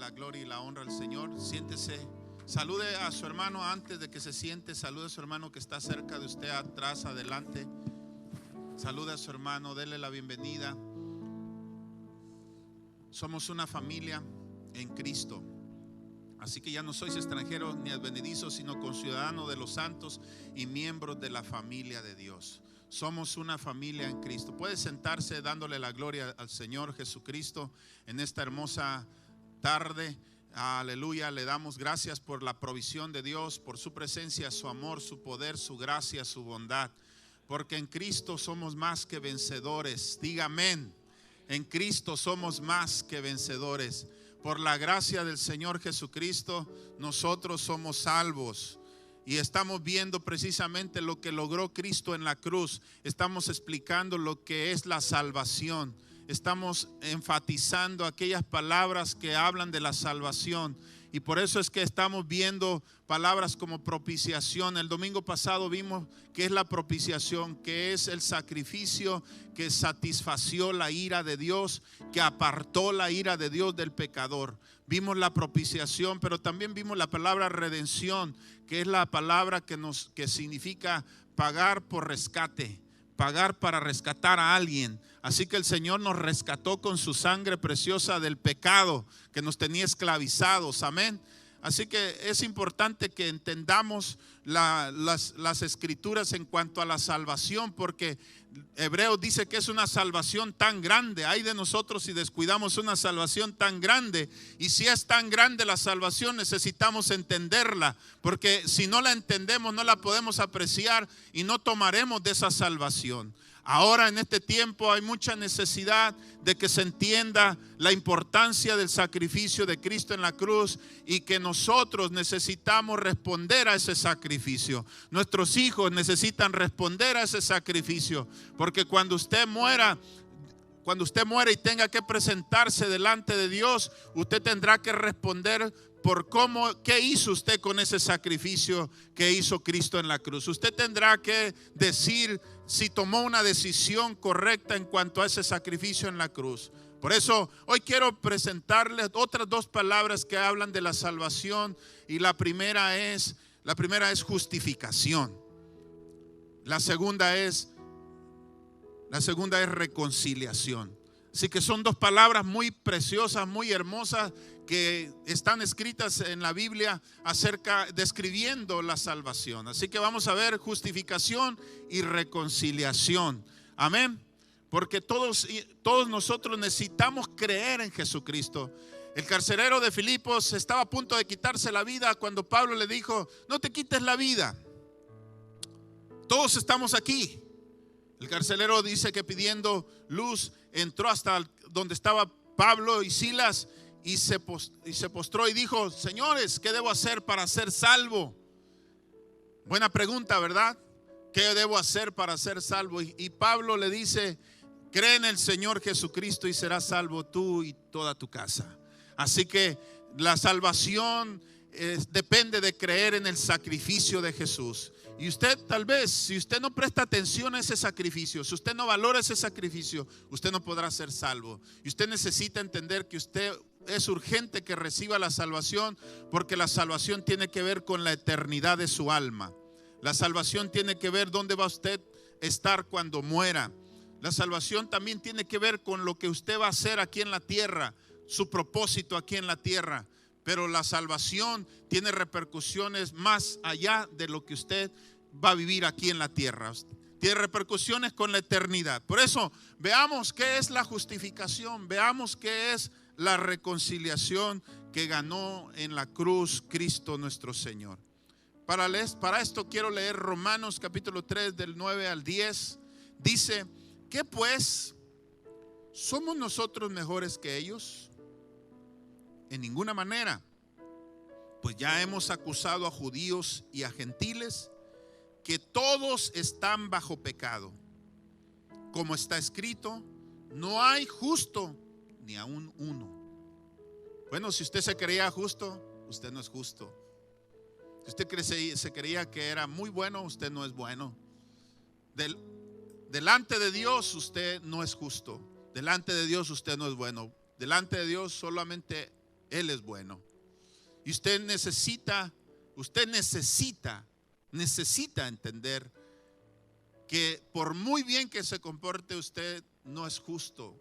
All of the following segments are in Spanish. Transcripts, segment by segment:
la gloria y la honra al Señor. Siéntese, salude a su hermano antes de que se siente. Salude a su hermano que está cerca de usted, atrás, adelante. Salude a su hermano, dele la bienvenida. Somos una familia en Cristo. Así que ya no sois extranjeros ni advenedizos, sino conciudadanos de los santos y miembros de la familia de Dios. Somos una familia en Cristo. Puede sentarse dándole la gloria al Señor Jesucristo en esta hermosa tarde. Aleluya, le damos gracias por la provisión de Dios, por su presencia, su amor, su poder, su gracia, su bondad. Porque en Cristo somos más que vencedores. Diga amén. En Cristo somos más que vencedores. Por la gracia del Señor Jesucristo, nosotros somos salvos. Y estamos viendo precisamente lo que logró Cristo en la cruz. Estamos explicando lo que es la salvación. Estamos enfatizando aquellas palabras que hablan de la salvación. Y por eso es que estamos viendo palabras como propiciación. El domingo pasado vimos que es la propiciación, que es el sacrificio que satisfació la ira de Dios, que apartó la ira de Dios del pecador. Vimos la propiciación, pero también vimos la palabra redención, que es la palabra que significa pagar por rescate, pagar para rescatar a alguien. Así que el Señor nos rescató con su sangre preciosa del pecado que nos tenía esclavizados. Amén. Así que es importante que entendamos las escrituras en cuanto a la salvación, porque Hebreos dice que es una salvación tan grande. Ay de nosotros si descuidamos una salvación tan grande. Y si es tan grande la salvación, necesitamos entenderla, porque si no la entendemos no la podemos apreciar y no tomaremos de esa salvación. Ahora en este tiempo hay mucha necesidad de que se entienda la importancia del sacrificio de Cristo en la cruz y que nosotros necesitamos responder a ese sacrificio. Nuestros hijos necesitan responder a ese sacrificio, porque cuando usted muera y tenga que presentarse delante de Dios, usted tendrá que responder por qué hizo usted con ese sacrificio que hizo Cristo en la cruz. Usted tendrá que decir si tomó una decisión correcta en cuanto a ese sacrificio en la cruz. Por eso hoy quiero presentarles otras dos palabras que hablan de la salvación, y la primera es justificación. La segunda es reconciliación. Así que son dos palabras muy preciosas, muy hermosas, que están escritas en la Biblia describiendo la salvación. Así que vamos a ver justificación y reconciliación. Amén. Porque todos nosotros necesitamos creer en Jesucristo. El carcelero de Filipos estaba a punto de quitarse la vida cuando Pablo le dijo: no te quites la vida. Todos estamos aquí. El carcelero dice que pidiendo luz entró hasta donde estaba Pablo y Silas y se postró y dijo: señores, ¿qué debo hacer para ser salvo? Buena pregunta, ¿verdad? ¿Qué debo hacer para ser salvo? Y Pablo le dice: cree en el Señor Jesucristo y serás salvo tú y toda tu casa. Así que la salvación depende de creer en el sacrificio de Jesús. Y usted, tal vez, si usted no presta atención a ese sacrificio, si usted no valora ese sacrificio, usted no podrá ser salvo. Y usted necesita entender que usted es urgente que reciba la salvación, porque la salvación tiene que ver con la eternidad de su alma. La salvación tiene que ver dónde va usted a estar cuando muera. La salvación también tiene que ver con lo que usted va a hacer aquí en la tierra, su propósito aquí en la tierra. Pero la salvación tiene repercusiones más allá de lo que usted va a vivir aquí en la tierra. Tiene repercusiones con la eternidad. Por eso veamos qué es la justificación, veamos qué es la reconciliación que ganó en la cruz Cristo nuestro Señor. Para esto quiero leer Romanos capítulo 3 del 9 al 10. Dice: ¿qué pues? ¿Somos nosotros mejores que ellos? En ninguna manera, pues ya hemos acusado a judíos y a gentiles que todos están bajo pecado. Como está escrito, no hay justo ni aún uno. Bueno, si usted se creía justo, usted no es justo. Si usted se creía que era muy bueno, usted no es bueno. Delante de Dios usted no es justo. Delante de Dios usted no es bueno. Delante de Dios solamente Él es bueno. Y usted necesita entender que por muy bien que se comporte usted, no es justo.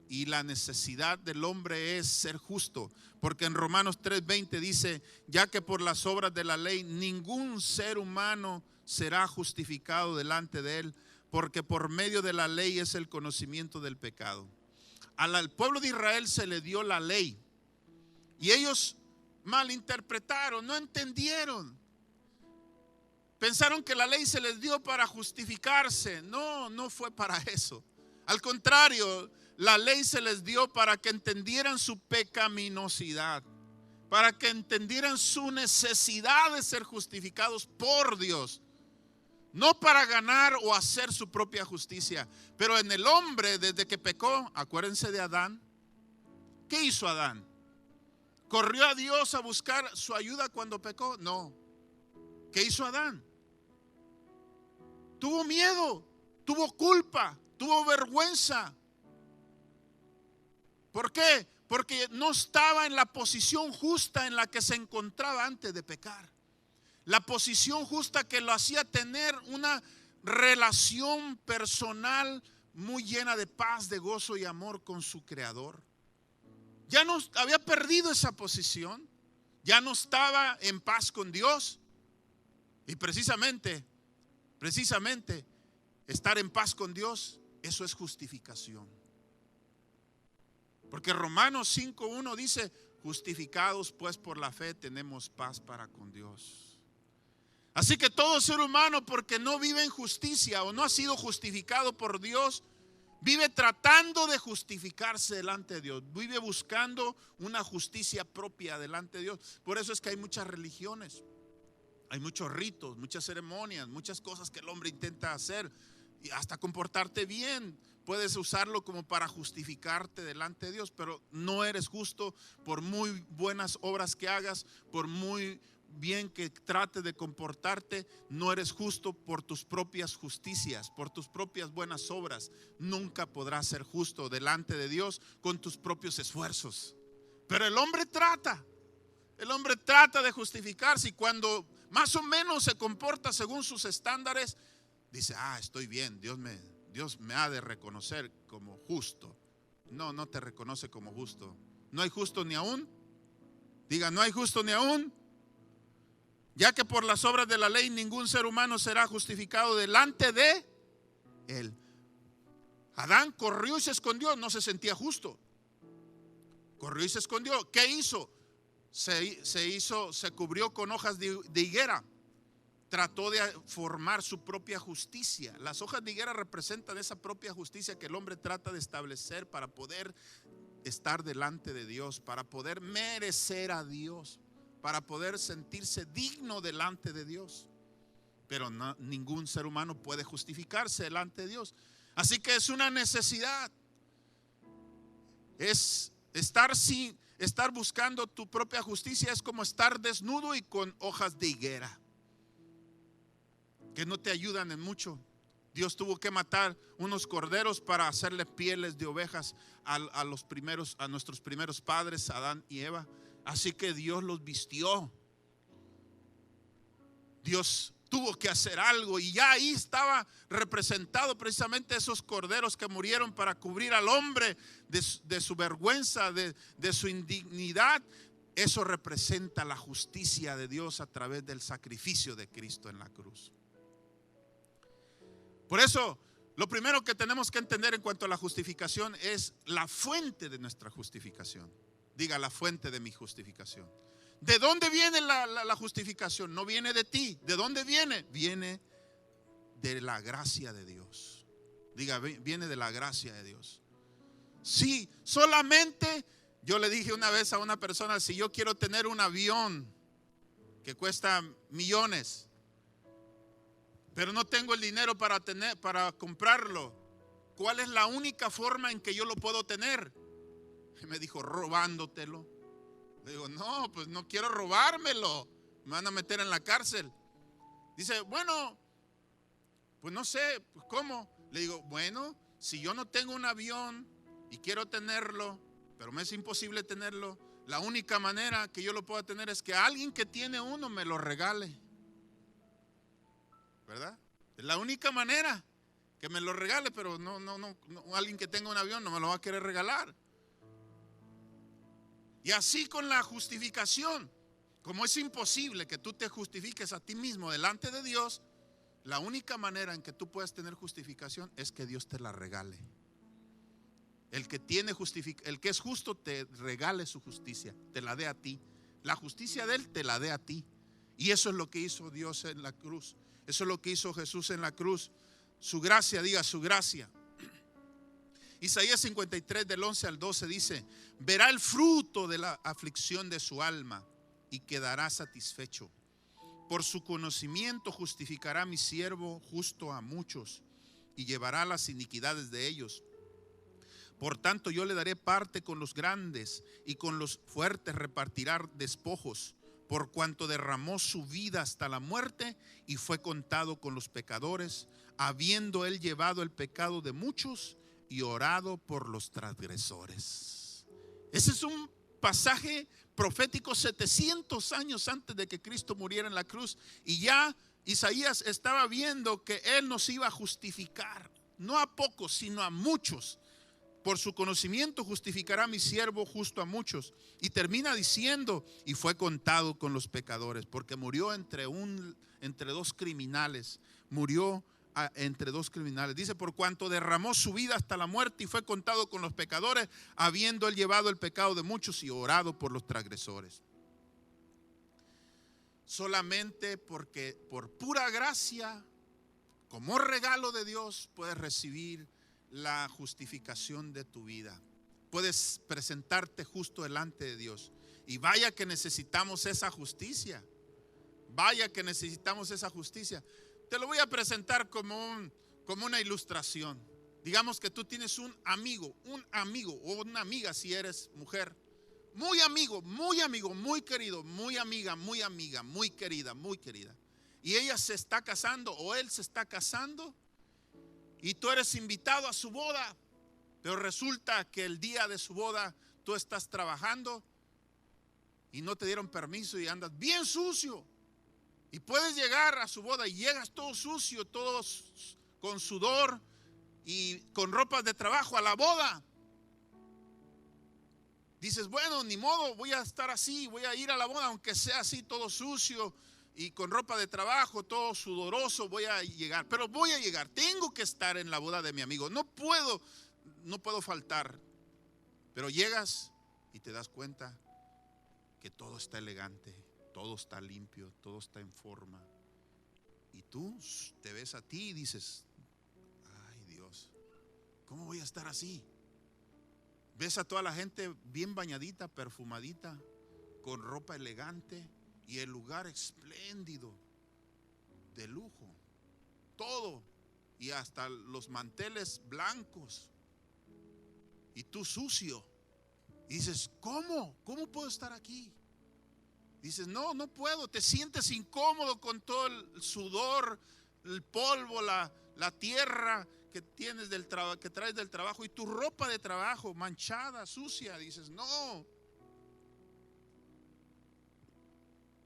Y la necesidad del hombre es ser justo, porque en Romanos 3:20 dice: ya que por las obras de la ley ningún ser humano será justificado delante de él, porque por medio de la ley es el conocimiento del pecado. Al pueblo de Israel se le dio la ley y ellos malinterpretaron, no entendieron. Pensaron que la ley se les dio para justificarse. No, no fue para eso. Al contrario, la ley se les dio para que entendieran su pecaminosidad, para que entendieran su necesidad de ser justificados por Dios, no para ganar o hacer su propia justicia. Pero en el hombre, desde que pecó, acuérdense de Adán. ¿Qué hizo Adán? ¿Corrió a Dios a buscar su ayuda cuando pecó? No. ¿Qué hizo Adán? Tuvo miedo, tuvo culpa, tuvo vergüenza. ¿Por qué? Porque no estaba en la posición justa en la que se encontraba antes de pecar. La posición justa que lo hacía tener una relación personal muy llena de paz, de gozo y amor con su Creador. Ya no había perdido esa posición, ya no estaba en paz con Dios. Y precisamente estar en paz con Dios, eso es justificación. Porque Romanos 5:1 dice: justificados pues por la fe tenemos paz para con Dios. Así que todo ser humano, porque no vive en justicia o no ha sido justificado por Dios, vive tratando de justificarse delante de Dios, vive buscando una justicia propia delante de Dios. Por eso es que hay muchas religiones, hay muchos ritos, muchas ceremonias, muchas cosas que el hombre intenta hacer, y hasta comportarte bien. Puedes usarlo como para justificarte delante de Dios, pero no eres justo por muy buenas obras que hagas, por muy bien que trates de comportarte. No eres justo por tus propias justicias, por tus propias buenas obras. Nunca podrás ser justo delante de Dios con tus propios esfuerzos. Pero el hombre trata de justificarse, y cuando más o menos se comporta según sus estándares, dice: estoy bien, Dios me ha de reconocer como justo. No, no te reconoce como justo. No hay justo ni aún. Diga: no hay justo ni aún. Ya que por las obras de la ley ningún ser humano será justificado delante de él. Adán corrió y se escondió, no se sentía justo. Corrió y se escondió. ¿Qué hizo? Se cubrió con hojas de higuera. Trató de formar su propia justicia. Las hojas de higuera representan esa propia justicia que el hombre trata de establecer para poder estar delante de Dios, para poder merecer a Dios, para poder sentirse digno delante de Dios. Pero ningún ser humano puede justificarse delante de Dios. Así que es una necesidad. Es estar buscando tu propia justicia, es como estar desnudo y con hojas de higuera, que no te ayudan en mucho. Dios tuvo que matar unos corderos para hacerle pieles de ovejas a nuestros primeros padres, Adán y Eva. Así que Dios los vistió. Dios tuvo que hacer algo, y ya ahí estaba representado precisamente esos corderos que murieron para cubrir al hombre de su vergüenza, de su indignidad. Eso representa la justicia de Dios a través del sacrificio de Cristo en la cruz. Por eso, lo primero que tenemos que entender en cuanto a la justificación es la fuente de nuestra justificación. Diga: la fuente de mi justificación. ¿De dónde viene la justificación? No viene de ti. ¿De dónde viene? Viene de la gracia de Dios. Diga: viene de la gracia de Dios. Sí, solamente yo le dije una vez a una persona: si yo quiero tener un avión que cuesta millones, pero no tengo el dinero para comprarlo, ¿cuál es la única forma en que yo lo puedo tener? Y me dijo: robándotelo. Le digo: no, pues no quiero robármelo, me van a meter en la cárcel. Dice: bueno, pues no sé, pues ¿cómo? Le digo: bueno, si yo no tengo un avión y quiero tenerlo, pero me es imposible tenerlo, La única manera que yo lo pueda tener es que alguien que tiene uno me lo regale. ¿Verdad? Es la única manera que me lo regale, pero no, alguien que tenga un avión no me lo va a querer regalar. Y así con la justificación, como es imposible que tú te justifiques a ti mismo delante de Dios, la única manera en que tú puedas tener justificación es que Dios te la regale. El que es justo te regale su justicia, te la dé a ti. La justicia de Él te la dé a ti. Y eso es lo que hizo Dios en la cruz. Eso es lo que hizo Jesús en la cruz. Su gracia, diga su gracia. Isaías 53 del 11 al 12 dice: verá el fruto de la aflicción de su alma y quedará satisfecho. Por su conocimiento justificará mi siervo justo a muchos y llevará las iniquidades de ellos. Por tanto yo le daré parte con los grandes y con los fuertes repartirá despojos, por cuanto derramó su vida hasta la muerte y fue contado con los pecadores, habiendo él llevado el pecado de muchos y orado por los transgresores. Ese es un pasaje profético 700 años antes de que Cristo muriera en la cruz, y ya Isaías estaba viendo que él nos iba a justificar, no a pocos, sino a muchos. Por su conocimiento justificará mi siervo justo a muchos. Y termina diciendo: y fue contado con los pecadores, porque murió entre dos criminales. Murió entre dos criminales. Dice: por cuanto derramó su vida hasta la muerte y fue contado con los pecadores, habiendo él llevado el pecado de muchos y orado por los transgresores. Solamente porque por pura gracia, como regalo de Dios, puedes recibir la justificación de tu vida. Puedes presentarte justo delante de Dios. Y vaya que necesitamos esa justicia. Vaya que necesitamos esa justicia. Te lo voy a presentar como una ilustración. Digamos que tú tienes un amigo o una amiga, si eres mujer. Muy amigo, muy querido, muy amiga, muy querida. Y ella se está casando o él se está casando. Y tú eres invitado a su boda, pero resulta que el día de su boda tú estás trabajando y no te dieron permiso y andas bien sucio. Y puedes llegar a su boda y llegas todo sucio, todo con sudor y con ropas de trabajo a la boda. Dices: bueno, ni modo, voy a estar así, voy a ir a la boda aunque sea así todo sucio y con ropa de trabajo, todo sudoroso, voy a llegar. Pero voy a llegar, tengo que estar en la boda de mi amigo, no puedo faltar. Pero llegas y te das cuenta que todo está elegante, todo está limpio, todo está en forma. Y tú te ves a ti y dices: ay Dios, ¿cómo voy a estar así? Ves a toda la gente bien bañadita, perfumadita, con ropa elegante. Y el lugar espléndido, de lujo, todo, y hasta los manteles blancos, y tú sucio. Y dices: ¿cómo puedo estar aquí? Dices: no puedo. Te sientes incómodo con todo el sudor, el polvo, la tierra que tienes que traes del trabajo, y tu ropa de trabajo manchada, sucia. Dices: no.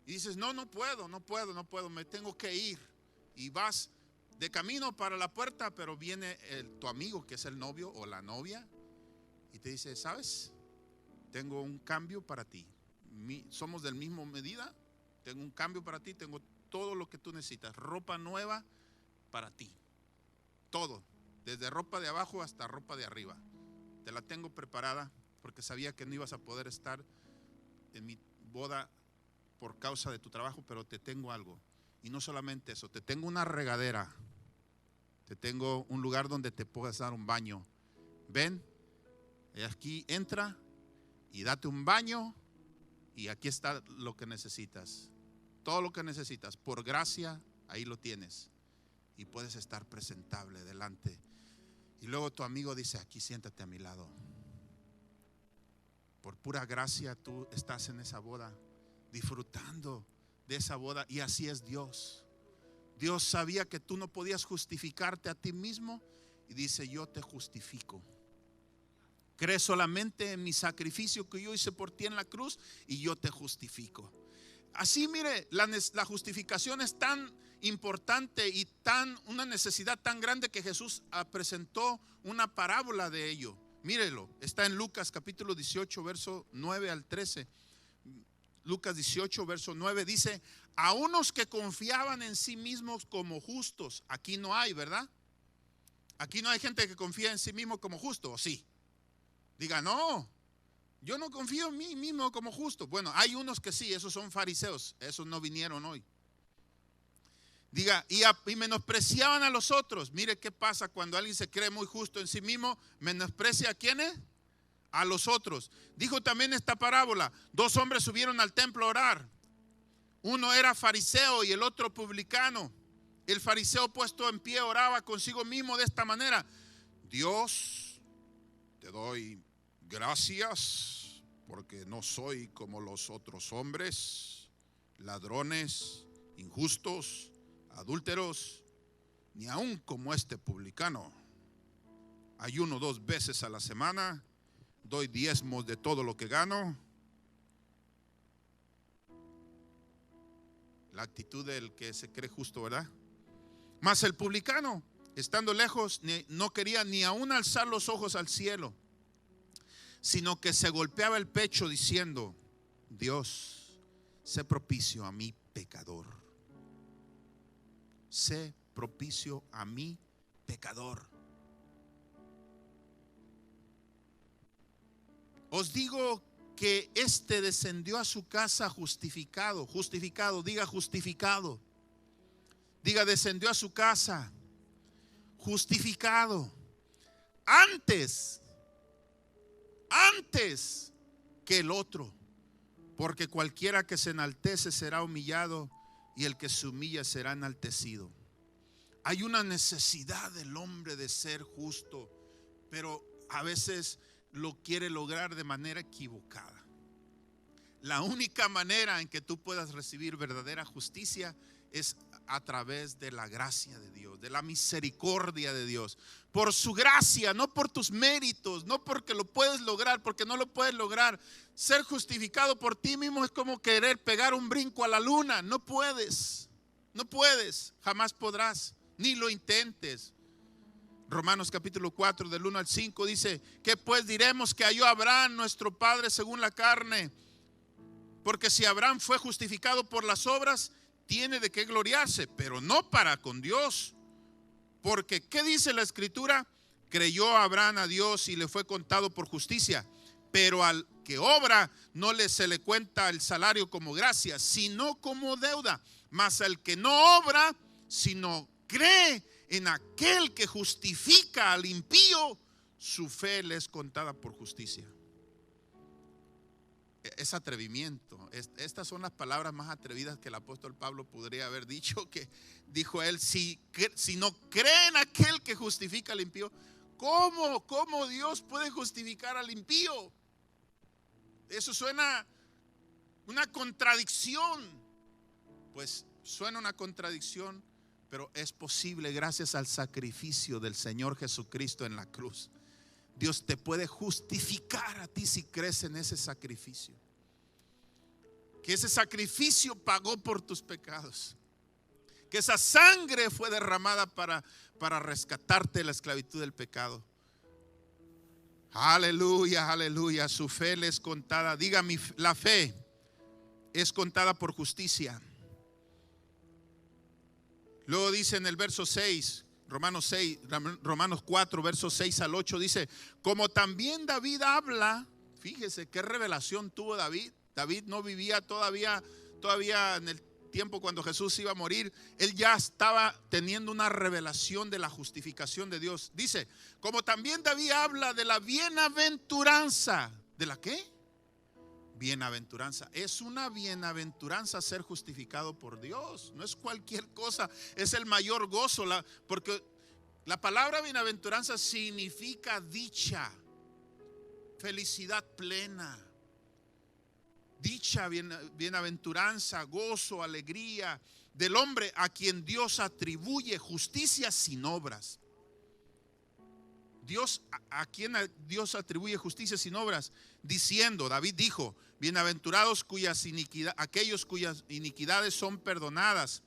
Y dices: no puedo, me tengo que ir. Y vas de camino para la puerta, pero viene tu amigo, que es el novio o la novia, y te dice: ¿sabes? Tengo un cambio para ti. Somos del mismo medida, tengo un cambio para ti, tengo todo lo que tú necesitas, ropa nueva para ti. Todo, desde ropa de abajo hasta ropa de arriba. Te la tengo preparada porque sabía que no ibas a poder estar en mi boda por causa de tu trabajo, pero te tengo algo. Y no solamente eso, te tengo una regadera, te tengo un lugar donde te puedas dar un baño. Ven, aquí entra y date un baño, y aquí está lo que necesitas. Todo lo que necesitas, por gracia, ahí lo tienes. Y puedes estar presentable delante. Y luego tu amigo dice: aquí siéntate a mi lado. Por pura gracia tú estás en esa boda, disfrutando de esa boda. Y así es Dios. Dios sabía que tú no podías justificarte a ti mismo y dice: yo te justifico. Cree solamente en mi sacrificio que yo hice por ti en la cruz y yo te justifico. Así, mire, la justificación es tan importante y una necesidad tan grande que Jesús presentó una parábola de ello. Mírelo, está en Lucas capítulo 18, verso 9 al 13. Lucas 18, verso 9 dice: a unos que confiaban en sí mismos como justos. Aquí no hay, ¿verdad? Aquí no hay gente que confía en sí mismo como justo, ¿o sí? Diga, no, yo no confío en mí mismo como justo. Bueno, hay unos que sí, esos son fariseos, esos no vinieron hoy. Diga, y menospreciaban a los otros. Mire qué pasa cuando alguien se cree muy justo en sí mismo, menosprecia a ¿quiénes? A los otros. Dijo también esta parábola: dos hombres subieron al templo a orar. Uno era fariseo y el otro publicano. El fariseo, puesto en pie, oraba consigo mismo de esta manera: Dios, te doy gracias porque no soy como los otros hombres, ladrones, injustos, adúlteros, ni aun como este publicano. Ayuno 2 veces a la semana, doy diezmos de todo lo que gano. La actitud del que se cree justo, ¿verdad? Mas el publicano, estando lejos, no quería ni aún alzar los ojos al cielo, sino que se golpeaba el pecho diciendo: Dios, sé propicio a mi pecador. Sé propicio a mi pecador. Os digo que éste descendió a su casa justificado. Justificado, diga justificado. Diga, descendió a su casa justificado antes que el otro. Porque cualquiera que se enaltece será humillado, y el que se humilla será enaltecido. Hay una necesidad del hombre de ser justo, pero a veces lo quiere lograr de manera equivocada. La única manera en que tú puedas recibir verdadera justicia es a través de la gracia de Dios, de la misericordia de Dios. Por su gracia, no por tus méritos, no porque lo puedes lograr, porque no lo puedes lograr. Ser justificado por ti mismo es como querer pegar un brinco a la luna. No puedes, no puedes, jamás podrás, ni lo intentes. Romanos capítulo 4 del 1 al 5 dice: ¿qué pues diremos que halló Abraham nuestro padre según la carne? Porque si Abraham fue justificado por las obras, tiene de qué gloriarse, pero no para con Dios. Porque ¿qué dice la escritura? Creyó Abraham a Dios y le fue contado por justicia. Pero al que obra no se le cuenta el salario como gracia, sino como deuda. Mas al que no obra, sino cree en aquel que justifica al impío, su fe le es contada por justicia. Es atrevimiento. Estas son las palabras más atrevidas que el apóstol Pablo podría haber dicho, que dijo él: si no cree en aquel que justifica al impío, ¿cómo Dios puede justificar al impío? Eso suena una contradicción. Pues suena una contradicción, pero es posible gracias al sacrificio del Señor Jesucristo en la cruz. Dios te puede justificar a ti si crees en ese sacrificio. Que ese sacrificio pagó por tus pecados. Que esa sangre fue derramada para rescatarte de la esclavitud del pecado. Aleluya, aleluya. Su fe le es contada. Diga, la fe es contada por justicia. Luego dice en el verso 6, Romanos 4, versos 6 al 8, dice: como también David habla. Fíjese qué revelación tuvo David. David no vivía todavía en el tiempo cuando Jesús iba a morir. Él ya estaba teniendo una revelación de la justificación de Dios. Dice: como también David habla de la bienaventuranza. ¿De la qué? Bienaventuranza. Es una bienaventuranza ser justificado por Dios. No es cualquier cosa, es el mayor gozo, porque la palabra bienaventuranza significa dicha, felicidad plena, dicha, bienaventuranza, gozo, alegría del hombre a quien Dios atribuye justicia sin obras. ¿A quién Dios atribuye justicia sin obras? Diciendo, David dijo, bienaventurados aquellos cuyas iniquidades son perdonadas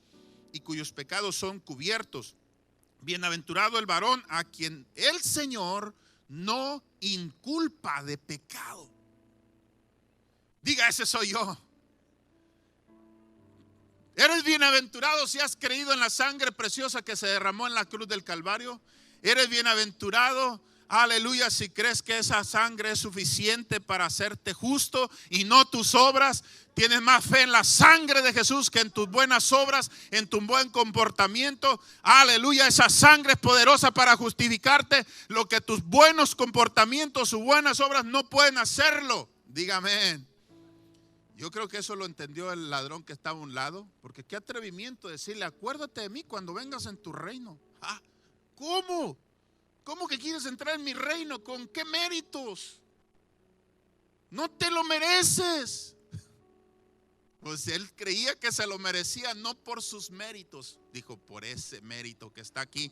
y cuyos pecados son cubiertos. Bienaventurado el varón a quien el Señor no inculpa de pecado. Diga, ese soy yo. Eres bienaventurado si has creído en la sangre preciosa que se derramó en la cruz del Calvario. Eres bienaventurado, aleluya, si crees que esa sangre es suficiente para hacerte justo y no tus obras. Tienes más fe en la sangre de Jesús que en tus buenas obras, en tu buen comportamiento. Aleluya, esa sangre es poderosa para justificarte lo que tus buenos comportamientos, sus buenas obras no pueden hacerlo. Dígame. Yo creo que eso lo entendió el ladrón que estaba a un lado, porque qué atrevimiento decirle, acuérdate de mí cuando vengas en tu reino. ¿Cómo? ¿Cómo que quieres entrar en mi reino? ¿Con qué méritos? No te lo mereces. Pues él creía que se lo merecía, no por sus méritos. Dijo, por ese mérito que está aquí,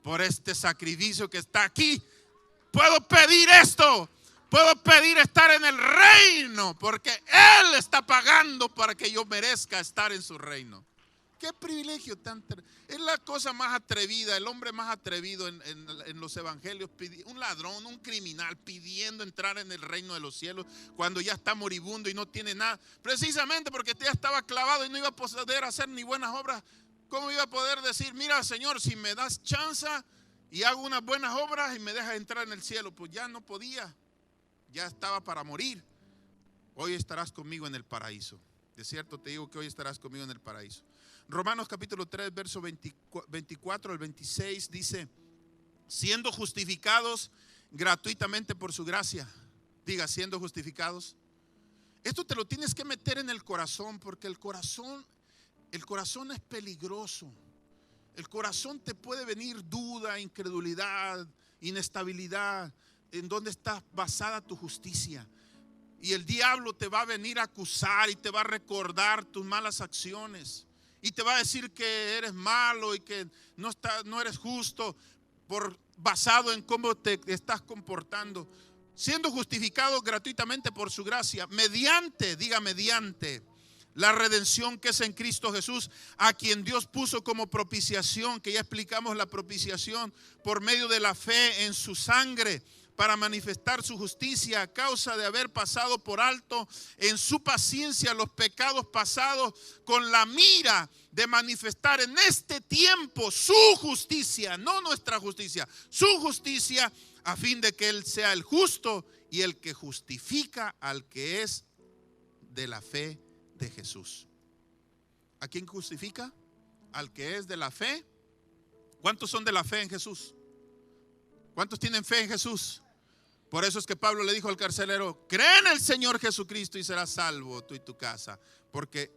por este sacrificio que está aquí, puedo pedir esto. Puedo pedir estar en el reino, porque Él está pagando para que yo merezca estar en su reino. Qué privilegio tan es la cosa más atrevida, el hombre más atrevido en los evangelios, un ladrón, un criminal pidiendo entrar en el reino de los cielos cuando ya está moribundo y no tiene nada, precisamente porque ya estaba clavado y no iba a poder hacer ni buenas obras. ¿Cómo iba a poder decir, mira, Señor, si me das chance y hago unas buenas obras y me dejas entrar en el cielo? Pues ya no podía, ya estaba para morir. Hoy estarás conmigo en el paraíso. De cierto te digo que hoy estarás conmigo en el paraíso. Romanos capítulo 3, verso 24 al 26 dice, siendo justificados gratuitamente por su gracia. Diga, siendo justificados. Esto te lo tienes que meter en el corazón, porque el corazón es peligroso. El corazón te puede venir duda, incredulidad, inestabilidad. ¿En dónde está basada tu justicia? Y el diablo te va a venir a acusar y te va a recordar tus malas acciones. Y te va a decir que eres malo y que no eres justo basado en cómo te estás comportando. Siendo justificado gratuitamente por su gracia, mediante la redención que es en Cristo Jesús, a quien Dios puso como propiciación, que ya explicamos la propiciación, por medio de la fe en su sangre, para manifestar su justicia a causa de haber pasado por alto en su paciencia los pecados pasados, con la mira de manifestar en este tiempo su justicia, no nuestra justicia, su justicia, a fin de que Él sea el justo y el que justifica al que es de la fe de Jesús. ¿A quién justifica? Al que es de la fe. ¿Cuántos son de la fe en Jesús? ¿Cuántos tienen fe en Jesús? Por eso es que Pablo le dijo al carcelero, cree en el Señor Jesucristo y serás salvo tú y tu casa. Porque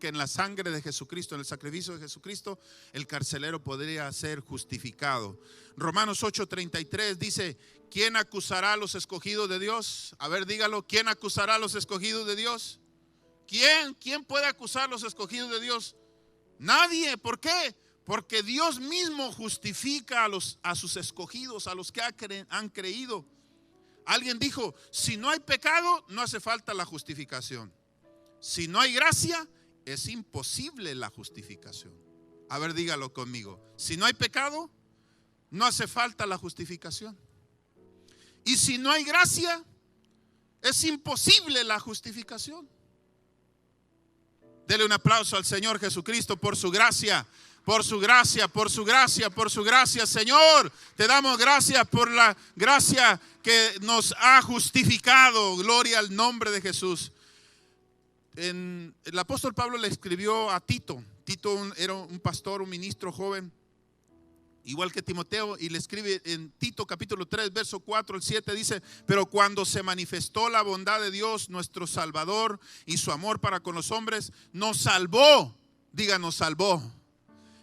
en la sangre de Jesucristo, en el sacrificio de Jesucristo, el carcelero podría ser justificado. Romanos 8:33 dice, ¿quién acusará a los escogidos de Dios? A ver, dígalo, ¿quién acusará a los escogidos de Dios? ¿Quién puede acusar a los escogidos de Dios? Nadie. ¿Por qué? Porque Dios mismo justifica a sus escogidos, a los que han creído. Alguien dijo, si no hay pecado, no hace falta la justificación. Si no hay gracia, es imposible la justificación. A ver, dígalo conmigo. Si no hay pecado, no hace falta la justificación. Y si no hay gracia, es imposible la justificación. Dele un aplauso al Señor Jesucristo por su gracia. Por su gracia, por su gracia, por su gracia. Señor, te damos gracias por la gracia que nos ha justificado. Gloria al nombre de Jesús. El apóstol Pablo le escribió a Tito. Tito era un pastor, un ministro joven, igual que Timoteo, y le escribe en Tito capítulo 3, verso 4 al 7, dice, pero cuando se manifestó la bondad de Dios, nuestro Salvador, y su amor para con los hombres, nos salvó. Diga, nos salvó.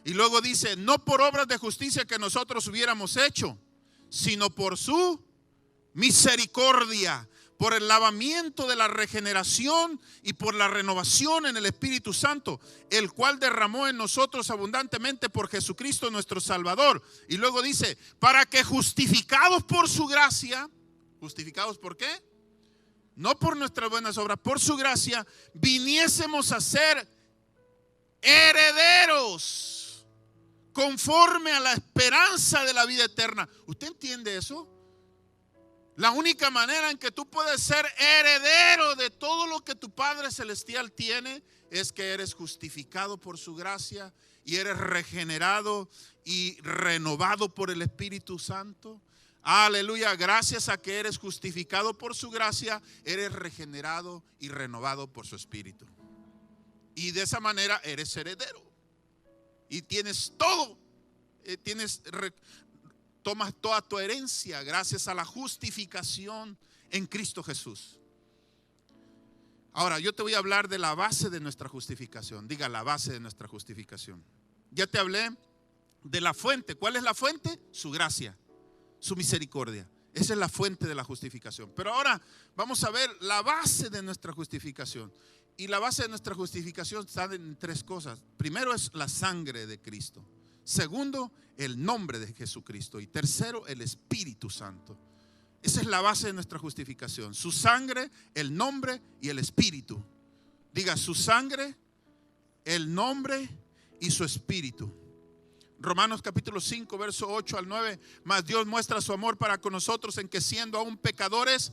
Y luego dice, no por obras de justicia que nosotros hubiéramos hecho, sino por su misericordia, por el lavamiento de la regeneración y por la renovación en el Espíritu Santo, el cual derramó en nosotros abundantemente por Jesucristo nuestro Salvador. Y luego dice, para que justificados por su gracia, ¿justificados por qué? No por nuestras buenas obras, por su gracia, viniésemos a ser herederos conforme a la esperanza de la vida eterna. ¿Usted entiende eso? La única manera en que tú puedes ser heredero de todo lo que tu Padre Celestial tiene es que eres justificado por su gracia y eres regenerado y renovado por el Espíritu Santo. Aleluya, gracias a que eres justificado por su gracia, eres regenerado y renovado por su Espíritu. Y de esa manera eres heredero. Y tienes todo, tomas toda tu herencia gracias a la justificación en Cristo Jesús. Ahora, yo te voy a hablar de la base de nuestra justificación. Diga, la base de nuestra justificación. Ya te hablé de la fuente. ¿Cuál es la fuente? Su gracia, su misericordia. Esa es la fuente de la justificación. Pero ahora vamos a ver la base de nuestra justificación. Y la base de nuestra justificación está en tres cosas. Primero es la sangre de Cristo. Segundo, el nombre de Jesucristo. Y tercero, el Espíritu Santo. Esa es la base de nuestra justificación. Su sangre, el nombre y el Espíritu. Diga, su sangre, el nombre y su Espíritu. Romanos capítulo 5, verso 8 al 9. Mas Dios muestra su amor para con nosotros en que siendo aún pecadores,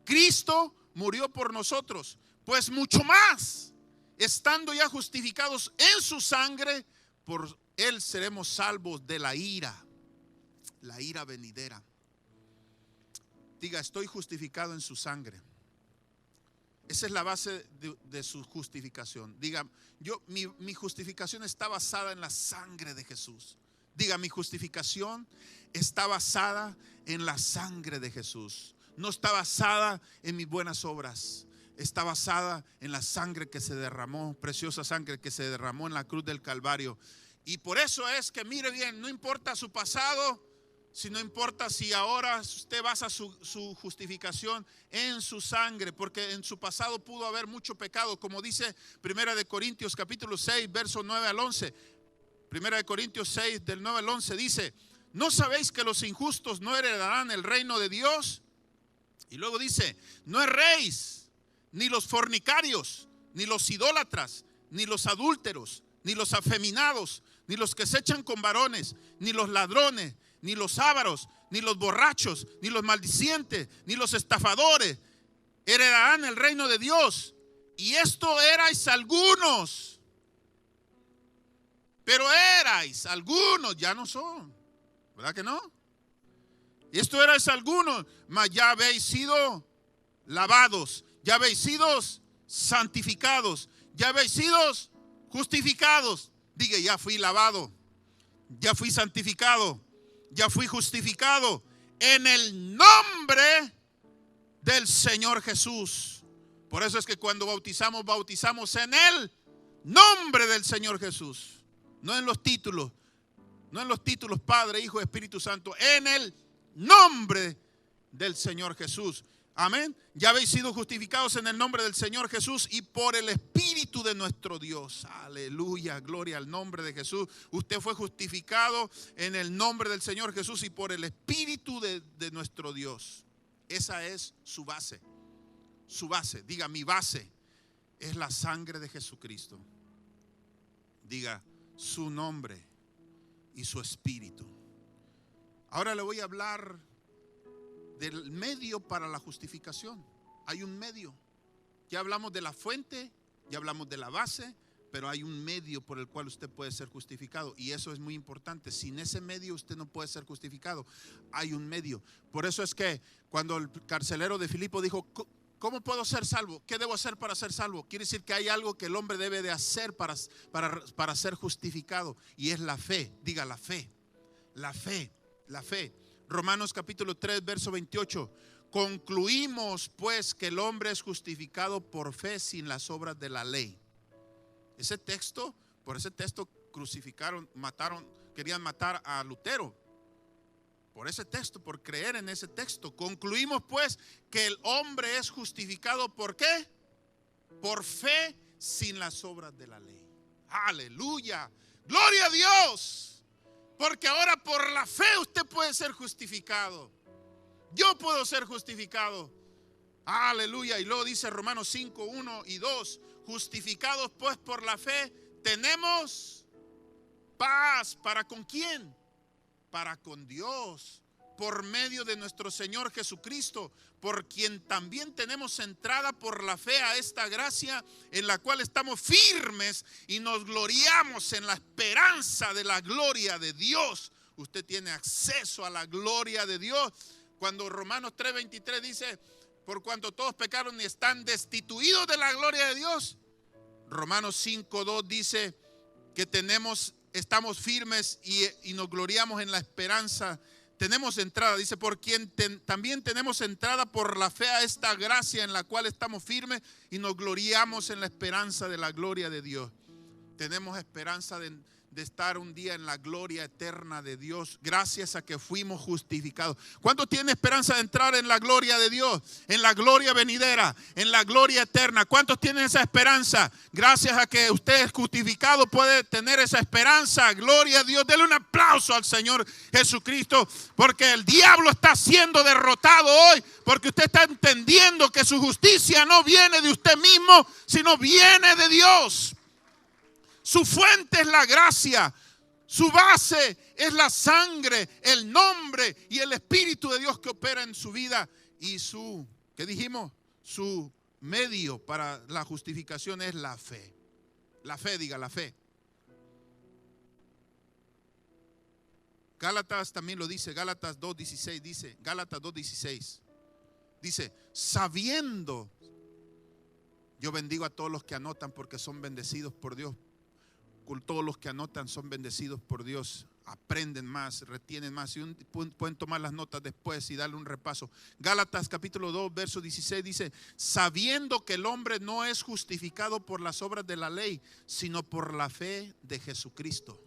Cristo murió por nosotros. Pues mucho más, estando ya justificados en su sangre, por Él seremos salvos de la ira venidera. Diga, estoy justificado en su sangre. Esa es la base de su justificación. Diga, mi justificación está basada en la sangre de Jesús. Diga, mi justificación está basada en la sangre de Jesús. No está basada en mis buenas obras. Está basada en la sangre que se derramó, preciosa sangre que se derramó en la cruz del Calvario. Y por eso es que, mire bien, no importa su pasado, sino importa si ahora usted basa su justificación en su sangre, porque en su pasado pudo haber mucho pecado, como dice 1 de Corintios capítulo 6, versos 9 al 11. 1 de Corintios 6, del 9 al 11 dice, ¿no sabéis que los injustos no heredarán el reino de Dios? Y luego dice, no erréis, ni los fornicarios, ni los idólatras, ni los adúlteros, ni los afeminados, ni los que se echan con varones, ni los ladrones, ni los ávaros, ni los borrachos, ni los maldicientes, ni los estafadores heredarán el reino de Dios. Y esto erais algunos, pero erais algunos, ya no son, ¿verdad que no? Esto erais algunos, mas ya habéis sido lavados, ya habéis sido santificados, ya habéis sido justificados. Diga, ya fui lavado, ya fui santificado, ya fui justificado en el nombre del Señor Jesús. Por eso es que cuando bautizamos, bautizamos en el nombre del Señor Jesús. No en los títulos, no en los títulos Padre, Hijo, Espíritu Santo, en el nombre del Señor Jesús. Amén. Ya habéis sido justificados en el nombre del Señor Jesús y por el Espíritu de nuestro Dios. Aleluya, gloria al nombre de Jesús. Usted fue justificado en el nombre del Señor Jesús y por el Espíritu de nuestro Dios. Esa es su base. Su base, diga, mi base es la sangre de Jesucristo. Diga, su nombre y su Espíritu. Ahora le voy a hablar del medio para la justificación. Hay un medio. Ya hablamos de la fuente, ya hablamos de la base, pero hay un medio por el cual usted puede ser justificado. Y eso es muy importante. Sin ese medio usted no puede ser justificado. Hay un medio. Por eso es que cuando el carcelero de Filipo dijo, ¿cómo puedo ser salvo? ¿Qué debo hacer para ser salvo? Quiere decir que hay algo que el hombre debe de hacer para ser justificado. Y es la fe. Diga, la fe. La fe. La fe. Romanos capítulo 3, verso 28. Concluimos pues que el hombre es justificado por fe sin las obras de la ley. Ese texto, por ese texto crucificaron, mataron, querían matar a Lutero. por ese texto, por creer en ese texto. Concluimos pues que el hombre es justificado, ¿por qué? Por fe sin las obras de la ley. Aleluya, gloria a Dios, porque ahora por la fe usted puede ser justificado. Yo puedo ser justificado. Aleluya. Y luego dice Romanos 5, 1 y 2: justificados pues por la fe tenemos paz. ¿Para con quién? Para con Dios, por medio de nuestro Señor Jesucristo, por quien también tenemos entrada por la fe a esta gracia en la cual estamos firmes y nos gloriamos en la esperanza de la gloria de Dios. Usted tiene acceso a la gloria de Dios. Cuando Romanos 3:23 dice, por cuanto todos pecaron y están destituidos de la gloria de Dios. Romanos 5:2 dice que estamos firmes y nos gloriamos en la esperanza. Tenemos entrada, dice, por quien también tenemos entrada por la fe a esta gracia en la cual estamos firmes y nos gloriamos en la esperanza de la gloria de Dios. Tenemos esperanza de estar un día en la gloria eterna de Dios, gracias a que fuimos justificados. ¿Cuántos tienen esperanza de entrar en la gloria de Dios? En la gloria venidera, en la gloria eterna. ¿Cuántos tienen esa esperanza? Gracias a que usted es justificado, puede tener esa esperanza. Gloria a Dios. Dele un aplauso al Señor Jesucristo, porque el diablo está siendo derrotado hoy, porque usted está entendiendo que su justicia no viene de usted mismo, sino viene de Dios. Su fuente es la gracia, su base es la sangre, el nombre y el Espíritu de Dios que opera en su vida. Y ¿qué dijimos? Su medio para la justificación es la fe. La fe, diga la fe. Gálatas también lo dice, Gálatas 2:16 dice, Gálatas 2:16 dice, sabiendo, yo bendigo a todos los que anotan porque son bendecidos por Dios. Todos los que anotan son bendecidos por Dios, aprenden más, retienen más y pueden tomar las notas después y darle un repaso. Gálatas capítulo 2 verso 16 dice, sabiendo que el hombre no es justificado por las obras de la ley, sino por la fe de Jesucristo.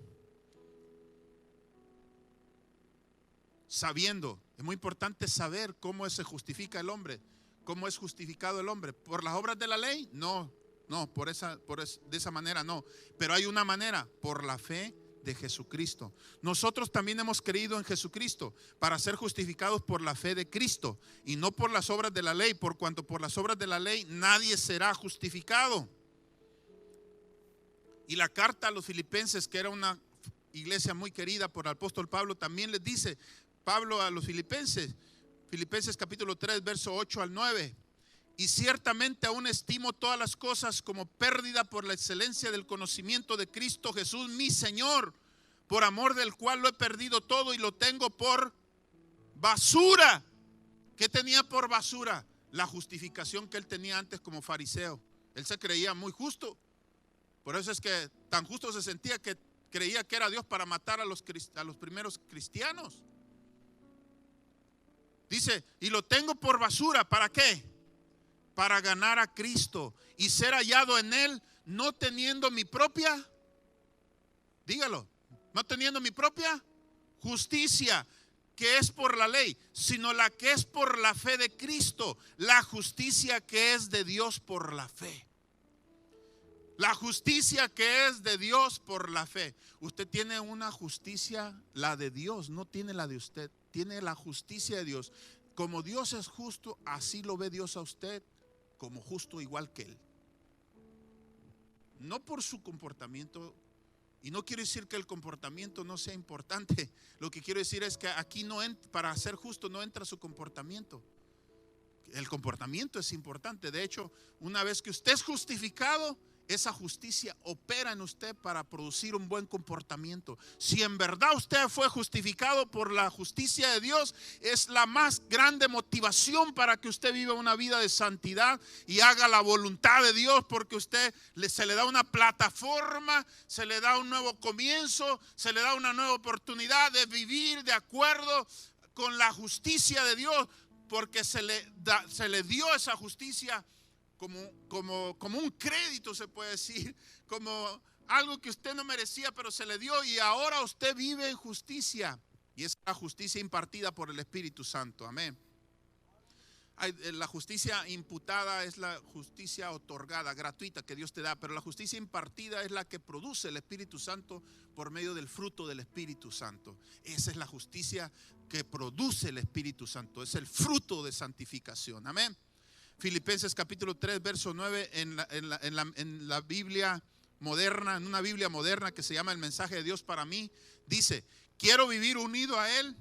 Sabiendo, es muy importante saber cómo se justifica el hombre, cómo es justificado el hombre. ¿Por las obras de la ley? No, de esa manera no. Pero hay una manera, por la fe de Jesucristo. Nosotros también hemos creído en Jesucristo para ser justificados por la fe de Cristo y no por las obras de la ley, por cuanto por las obras de la ley nadie será justificado. Y la carta a los filipenses, que era una iglesia muy querida por el apóstol Pablo, también les dice Pablo a los filipenses, Filipenses capítulo 3 verso 8 al 9: y ciertamente aún estimo todas las cosas como pérdida por la excelencia del conocimiento de Cristo Jesús mi Señor, por amor del cual lo he perdido todo y lo tengo por basura. ¿Qué tenía por basura? La justificación que él tenía antes como fariseo. Él se creía muy justo. Por eso es que tan justo se sentía que creía que era Dios para matar a los primeros cristianos. Dice, y lo tengo por basura. ¿Para qué? Para ganar a Cristo y ser hallado en Él, no teniendo mi propia, dígalo, no teniendo mi propia justicia, que es por la ley, sino la que es por la fe de Cristo, la justicia que es de Dios por la fe. La justicia que es de Dios por la fe. Usted tiene una justicia, la de Dios, no tiene la de usted, tiene la justicia de Dios. Como Dios es justo, así lo ve Dios a usted, como justo igual que Él. No por su comportamiento, y no quiero decir que el comportamiento no sea importante. Lo que quiero decir es que aquí para ser justo no entra su comportamiento. El comportamiento es importante. De hecho, una vez que usted es justificado, esa justicia opera en usted para producir un buen comportamiento. Si en verdad usted fue justificado por la justicia de Dios, es la más grande motivación para que usted viva una vida de santidad y haga la voluntad de Dios, porque usted se le da una plataforma, se le da un nuevo comienzo, se le da una nueva oportunidad de vivir de acuerdo con la justicia de Dios, porque se le dio esa justicia como un crédito, se puede decir, como algo que usted no merecía, pero se le dio, y ahora usted vive en justicia. Y es la justicia impartida por el Espíritu Santo. Amén. La justicia imputada es la justicia otorgada, gratuita, que Dios te da. Pero la justicia impartida es la que produce el Espíritu Santo por medio del fruto del Espíritu Santo. Esa es la justicia que produce el Espíritu Santo. Es el fruto de santificación. Amén. Filipenses capítulo 3, verso 9, en la Biblia moderna, en una Biblia moderna que se llama El Mensaje de Dios para mí, dice: quiero vivir unido a Él,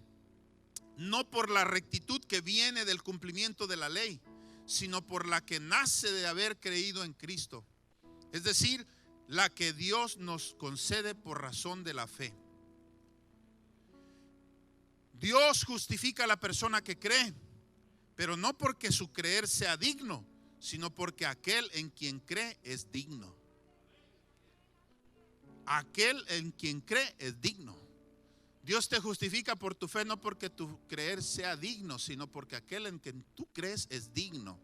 no por la rectitud que viene del cumplimiento de la ley, sino por la que nace de haber creído en Cristo. Es decir, la que Dios nos concede por razón de la fe. Dios justifica a la persona que cree, pero no porque su creer sea digno, sino porque aquel en quien cree es digno. Aquel en quien cree es digno. Dios te justifica por tu fe, no porque tu creer sea digno, sino porque aquel en quien tú crees es digno.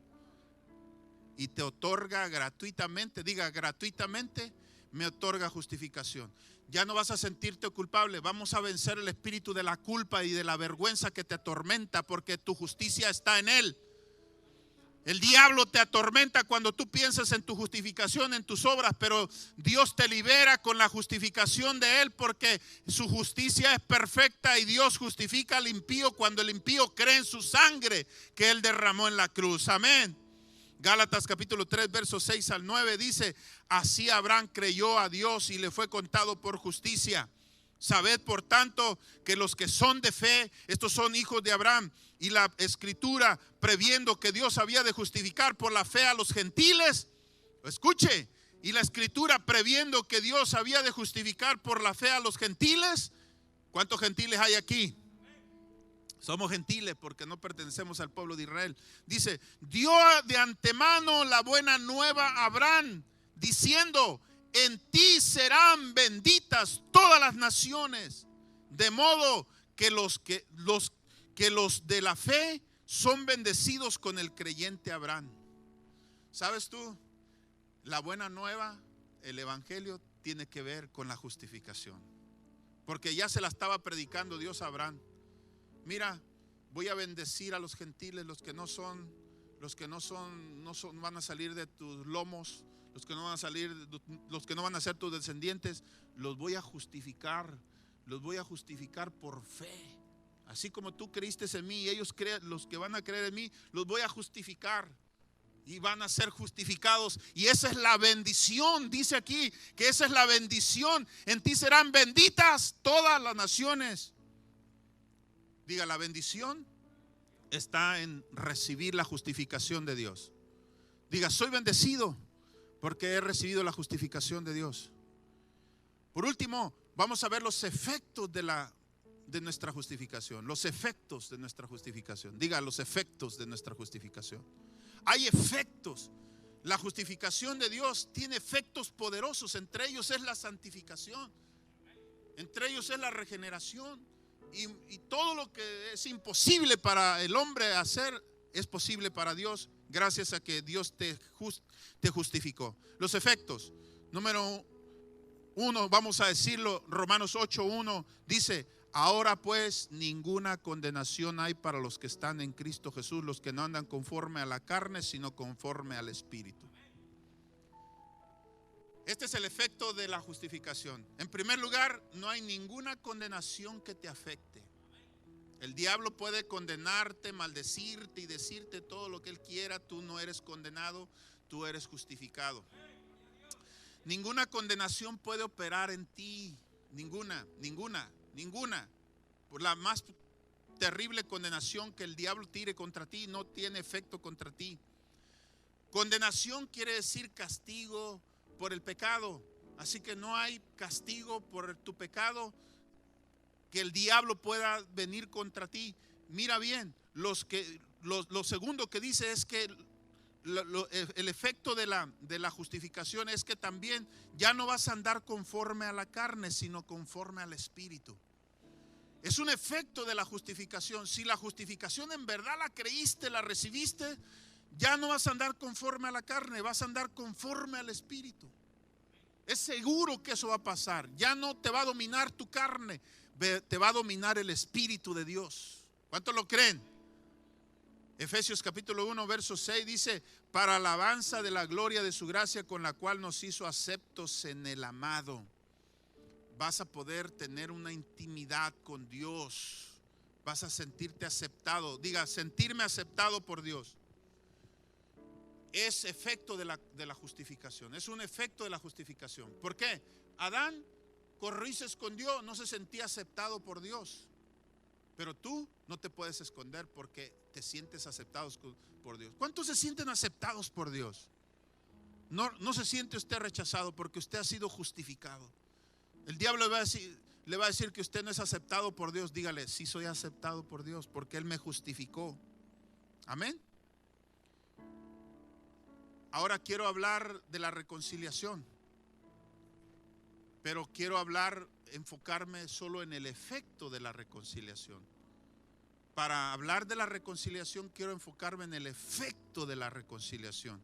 Y te otorga gratuitamente, diga gratuitamente, me otorga justificación. Ya no vas a sentirte culpable. Vamos a vencer el espíritu de la culpa y de la vergüenza que te atormenta, porque tu justicia está en Él. El diablo te atormenta cuando tú piensas en tu justificación, en tus obras, pero Dios te libera con la justificación de Él, porque su justicia es perfecta y Dios justifica al impío cuando el impío cree en su sangre que Él derramó en la cruz. Amén. Gálatas capítulo 3, versos 6 al 9 dice: así Abraham creyó a Dios y le fue contado por justicia. Sabed por tanto que los que son de fe, estos son hijos de Abraham. Y la escritura, previendo que Dios había de justificar por la fe a los gentiles, escuche, y la escritura previendo que Dios había de justificar por la fe a los gentiles. ¿Cuántos gentiles hay aquí? Somos gentiles porque no pertenecemos al pueblo de Israel. Dice: dio de antemano la buena nueva a Abraham, diciendo: en ti serán benditas todas las naciones. De modo que los de la fe son bendecidos con el creyente Abraham. ¿Sabes tú? La buena nueva, el evangelio, tiene que ver con la justificación, porque ya se la estaba predicando Dios a Abraham. Mira, voy a bendecir a los gentiles, los que no van a salir de tus lomos, los que no van a ser tus descendientes, los voy a justificar por fe. Así como tú creíste en mí y ellos los que van a creer en mí, los voy a justificar y van a ser justificados. Y esa es la bendición, dice aquí, que esa es la bendición. En ti serán benditas todas las naciones. Diga, la bendición está en recibir la justificación de Dios. Diga, soy bendecido porque he recibido la justificación de Dios. Por último, vamos a ver los efectos de nuestra justificación. Los efectos de nuestra justificación. Diga, los efectos de nuestra justificación. Hay efectos. La justificación de Dios tiene efectos poderosos. Entre ellos es la santificación. Entre ellos es la regeneración. Y todo lo que es imposible para el hombre hacer es posible para Dios, gracias a que Dios te justificó. Los efectos. Número 1, vamos a decirlo, Romanos 8:1 dice: ahora pues ninguna condenación hay para los que están en Cristo Jesús, los que no andan conforme a la carne, sino conforme al Espíritu. Este es el efecto de la justificación. En primer lugar, no hay ninguna condenación que te afecte. El diablo puede condenarte, maldecirte y decirte todo lo que él quiera. Tú no eres condenado, tú eres justificado. Ninguna condenación puede operar en ti. Ninguna. Por la más terrible condenación que el diablo tire contra ti, no tiene efecto contra ti. Condenación quiere decir castigo por el pecado. Así que no hay castigo por tu pecado que el diablo pueda venir contra ti. Mira bien, lo segundo que dice es que el efecto de la justificación es que también ya no vas a andar conforme a la carne, sino conforme al Espíritu. Es un efecto de la justificación. Si la justificación en verdad la creíste, la recibiste, ya no vas a andar conforme a la carne, vas a andar conforme al Espíritu. Es seguro que eso va a pasar. Ya no te va a dominar tu carne, te va a dominar el Espíritu de Dios. ¿Cuántos lo creen? Efesios capítulo 1 verso 6 dice: para alabanza de la gloria de su gracia, con la cual nos hizo aceptos en el amado. Vas a poder tener una intimidad con Dios. Vas a sentirte aceptado. Diga, sentirme aceptado por Dios. Es efecto de la justificación. Es un efecto de la justificación. ¿Por qué? Adán, corrices con Dios, no se sentía aceptado por Dios. Pero tú no te puedes esconder porque te sientes aceptado por Dios. ¿Cuántos se sienten aceptados por Dios? No se siente usted rechazado porque usted ha sido justificado. El diablo le va a decir que usted no es aceptado por Dios. Dígale, sí soy aceptado por Dios porque Él me justificó. Amén. Ahora quiero hablar de la reconciliación, pero quiero enfocarme solo en el efecto de la reconciliación. Para hablar de la reconciliación quiero enfocarme en el efecto de la reconciliación.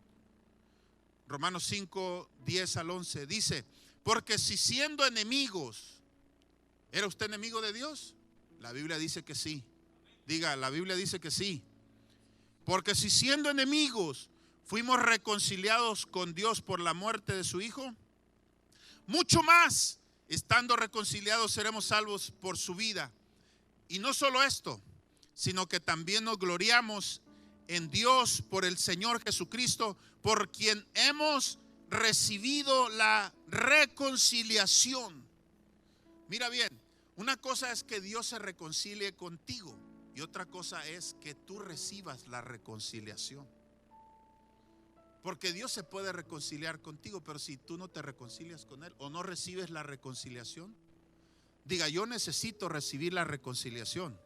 Romanos 5, 10 al 11 dice: porque si siendo enemigos, ¿era usted enemigo de Dios? La Biblia dice que sí. Diga, la Biblia dice que sí. Porque si siendo enemigos fuimos reconciliados con Dios por la muerte de su Hijo, mucho más, estando reconciliados, seremos salvos por su vida. Y no solo esto, sino que también nos gloriamos en Dios por el Señor Jesucristo, por quien hemos recibido la reconciliación. Mira bien, una cosa es que Dios se reconcilie contigo y otra cosa es que tú recibas la reconciliación. Porque Dios se puede reconciliar contigo, pero si tú no te reconcilias con Él o no recibes la reconciliación, diga, yo necesito recibir la reconciliación.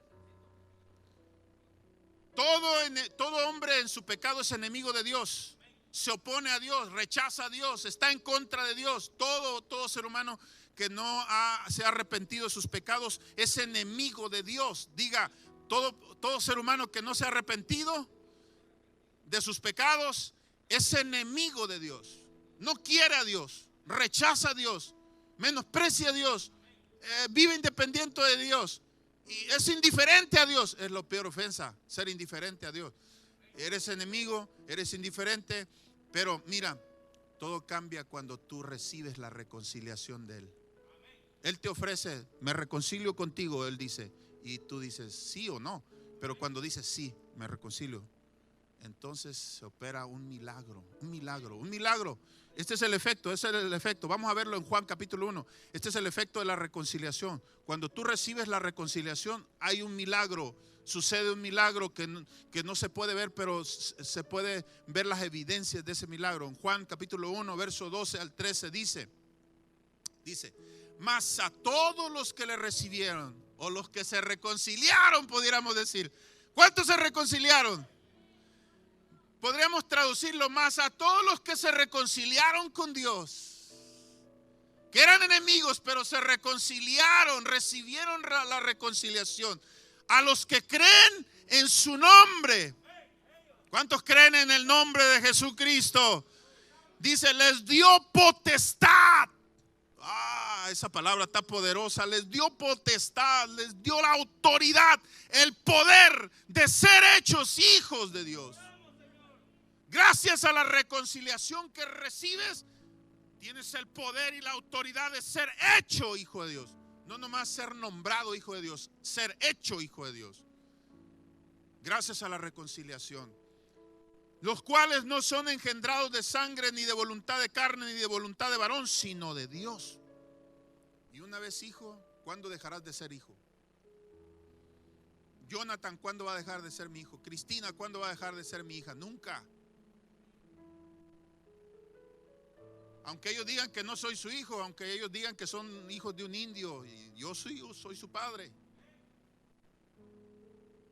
Todo hombre en su pecado es enemigo de Dios, se opone a Dios, rechaza a Dios, está en contra de Dios. Todo ser humano que se ha arrepentido de sus pecados es enemigo de Dios. Diga, todo ser humano que no se ha arrepentido de sus pecados es enemigo de Dios. No quiere a Dios, rechaza a Dios, menosprecia a Dios, vive independiente de Dios y es indiferente a Dios. Es la peor ofensa, ser indiferente a Dios. Eres enemigo, eres indiferente, pero mira, todo cambia cuando tú recibes la reconciliación de Él. Él te ofrece, me reconcilio contigo, Él dice, y tú dices sí o no. Pero cuando dices sí, me reconcilio, entonces se opera un milagro. Este es el efecto, Vamos a verlo en Juan capítulo 1. Este es el efecto de la reconciliación. Cuando tú recibes la reconciliación, hay un milagro. Sucede un milagro que no se puede ver, pero se puede ver las evidencias de ese milagro. En Juan capítulo 1, verso 12 al 13 dice: mas a todos los que le recibieron, o los que se reconciliaron, pudiéramos decir. ¿Cuántos se reconciliaron? Podríamos traducirlo más: a todos los que se reconciliaron con Dios, que eran enemigos, pero se reconciliaron, recibieron la reconciliación. A los que creen en su nombre. ¿Cuántos creen en el nombre de Jesucristo? Dice, les dio potestad. Esa palabra está poderosa. Les dio potestad, les dio la autoridad, el poder de ser hechos hijos de Dios. Gracias a la reconciliación que recibes, tienes el poder y la autoridad de ser hecho hijo de Dios. No nomás ser nombrado hijo de Dios, ser hecho hijo de Dios. Gracias a la reconciliación. Los cuales no son engendrados de sangre, ni de voluntad de carne, ni de voluntad de varón, sino de Dios. Y una vez hijo, ¿cuándo dejarás de ser hijo? Jonathan, ¿cuándo va a dejar de ser mi hijo? Cristina, ¿cuándo va a dejar de ser mi hija? Nunca. Aunque ellos digan que no soy su hijo, aunque ellos digan que son hijos de un indio, y yo soy su padre.